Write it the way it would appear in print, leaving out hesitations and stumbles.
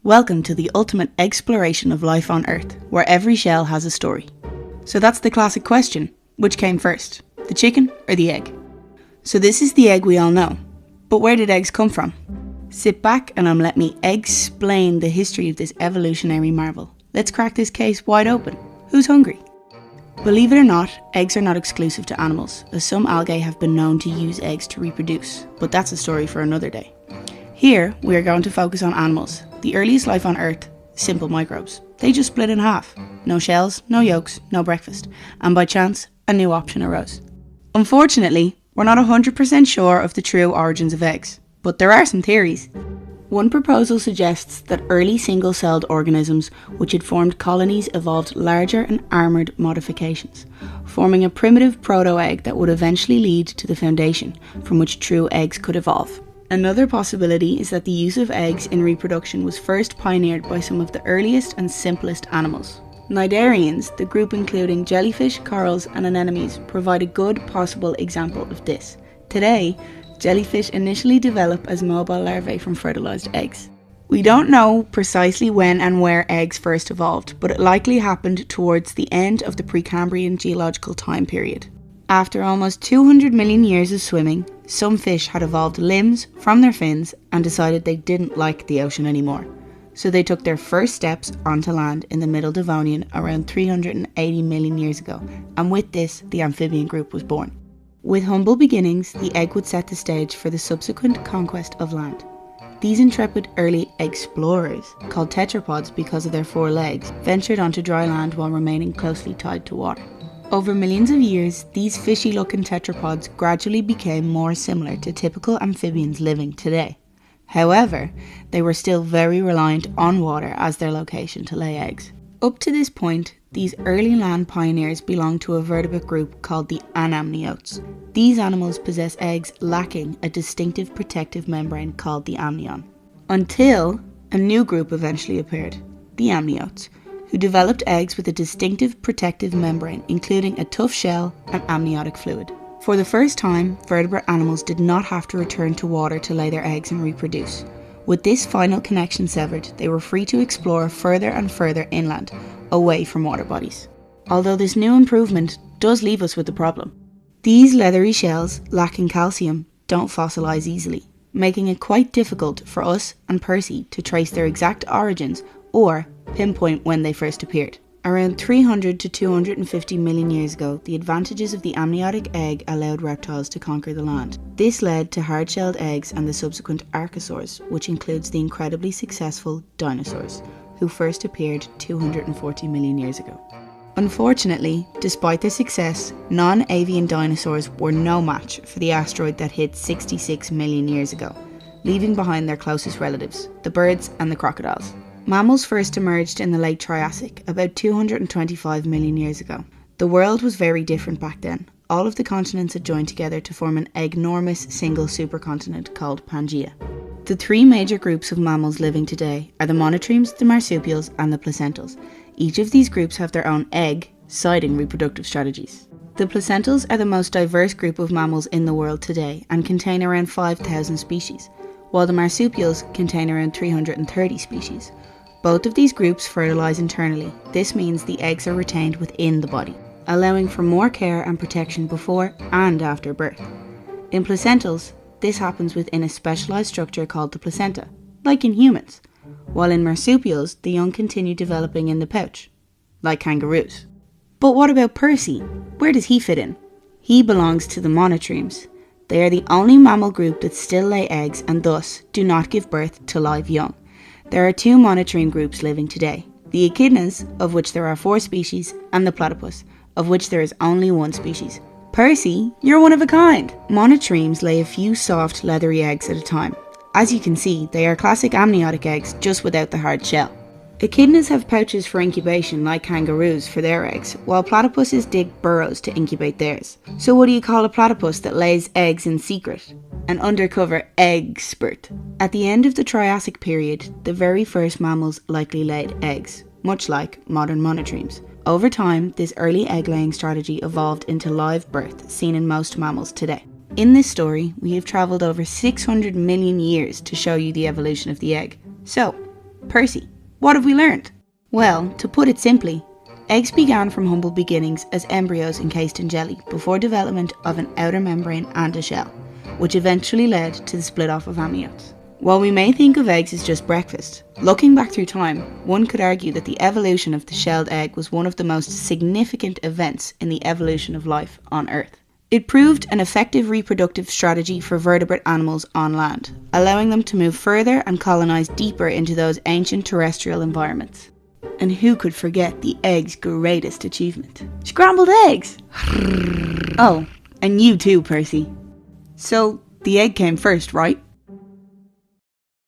Welcome to the ultimate exploration of life on Earth, where every shell has a story. So that's the classic question, which came first, the chicken or the egg? So this is the egg we all know, but where did eggs come from? Sit back and let me explain the history of this evolutionary marvel. Let's crack this case wide open. Who's hungry? Believe it or not, eggs are not exclusive to animals, as some algae have been known to use eggs to reproduce, but that's a story for another day. Here, we are going to focus on animals, the earliest life on Earth, simple microbes. They just split in half. No shells, no yolks, no breakfast. And by chance, a new option arose. Unfortunately, we're not 100% sure of the true origins of eggs, but there are some theories. One proposal suggests that early single-celled organisms which had formed colonies evolved larger and armoured modifications, forming a primitive proto-egg that would eventually lead to the foundation from which true eggs could evolve. Another possibility is that the use of eggs in reproduction was first pioneered by some of the earliest and simplest animals. Cnidarians, the group including jellyfish, corals and anemones, provide a good possible example of this. Today, jellyfish initially develop as mobile larvae from fertilised eggs. We don't know precisely when and where eggs first evolved, but it likely happened towards the end of the Precambrian geological time period. After almost 200 million years of swimming, some fish had evolved limbs from their fins and decided they didn't like the ocean anymore. So they took their first steps onto land in the Middle Devonian around 380 million years ago, and with this, the amphibian group was born. With humble beginnings, the egg would set the stage for the subsequent conquest of land. These intrepid early explorers, called tetrapods because of their 4 legs, ventured onto dry land while remaining closely tied to water. Over millions of years, these fishy-looking tetrapods gradually became more similar to typical amphibians living today. However, they were still very reliant on water as their location to lay eggs. Up to this point, these early land pioneers belonged to a vertebrate group called the anamniotes. These animals possess eggs lacking a distinctive protective membrane called the amnion. Until a new group eventually appeared, the amniotes, who developed eggs with a distinctive protective membrane, including a tough shell and amniotic fluid. For the first time, vertebrate animals did not have to return to water to lay their eggs and reproduce. With this final connection severed, they were free to explore further and further inland, away from water bodies. Although this new improvement does leave us with a problem. These leathery shells, lacking calcium, don't fossilise easily, making it quite difficult for us and Percy to trace their exact origins or pinpoint when they first appeared. Around 300 to 250 million years ago, the advantages of the amniotic egg allowed reptiles to conquer the land. This led to hard-shelled eggs and the subsequent archosaurs, which includes the incredibly successful dinosaurs, who first appeared 240 million years ago. Unfortunately, despite their success, non-avian dinosaurs were no match for the asteroid that hit 66 million years ago, leaving behind their closest relatives, the birds and the crocodiles. Mammals first emerged in the late Triassic, about 225 million years ago. The world was very different back then. All of the continents had joined together to form an enormous single supercontinent called Pangaea. The 3 major groups of mammals living today are the monotremes, the marsupials and the placentals. Each of these groups have their own egg-siding reproductive strategies. The placentals are the most diverse group of mammals in the world today and contain around 5,000 species, while the marsupials contain around 330 species. Both of these groups fertilise internally. This means the eggs are retained within the body, allowing for more care and protection before and after birth. In placentals, this happens within a specialised structure called the placenta, like in humans, while in marsupials, the young continue developing in the pouch, like kangaroos. But what about Percy? Where does he fit in? He belongs to the monotremes. They are the only mammal group that still lay eggs and thus do not give birth to live young. There are 2 monotreme groups living today, the echidnas, of which there are 4 species, and the platypus, of which there is only 1 species. Percy, you're one of a kind! Monotremes lay a few soft, leathery eggs at a time. As you can see, they are classic amniotic eggs, just without the hard shell. Echidnas have pouches for incubation like kangaroos for their eggs, while platypuses dig burrows to incubate theirs. So what do you call a platypus that lays eggs in secret? An undercover egg-spurt. At the end of the Triassic period, the very first mammals likely laid eggs, much like modern monotremes. Over time, this early egg-laying strategy evolved into live birth, seen in most mammals today. In this story, we have travelled over 600 million years to show you the evolution of the egg. So, Percy, what have we learned? Well, to put it simply, eggs began from humble beginnings as embryos encased in jelly before development of an outer membrane and a shell, which eventually led to the split off of amniotes. While we may think of eggs as just breakfast, looking back through time, one could argue that the evolution of the shelled egg was one of the most significant events in the evolution of life on Earth. It proved an effective reproductive strategy for vertebrate animals on land, allowing them to move further and colonise deeper into those ancient terrestrial environments. And who could forget the egg's greatest achievement? Scrambled eggs! Oh, and you too, Percy. So, the egg came first, right?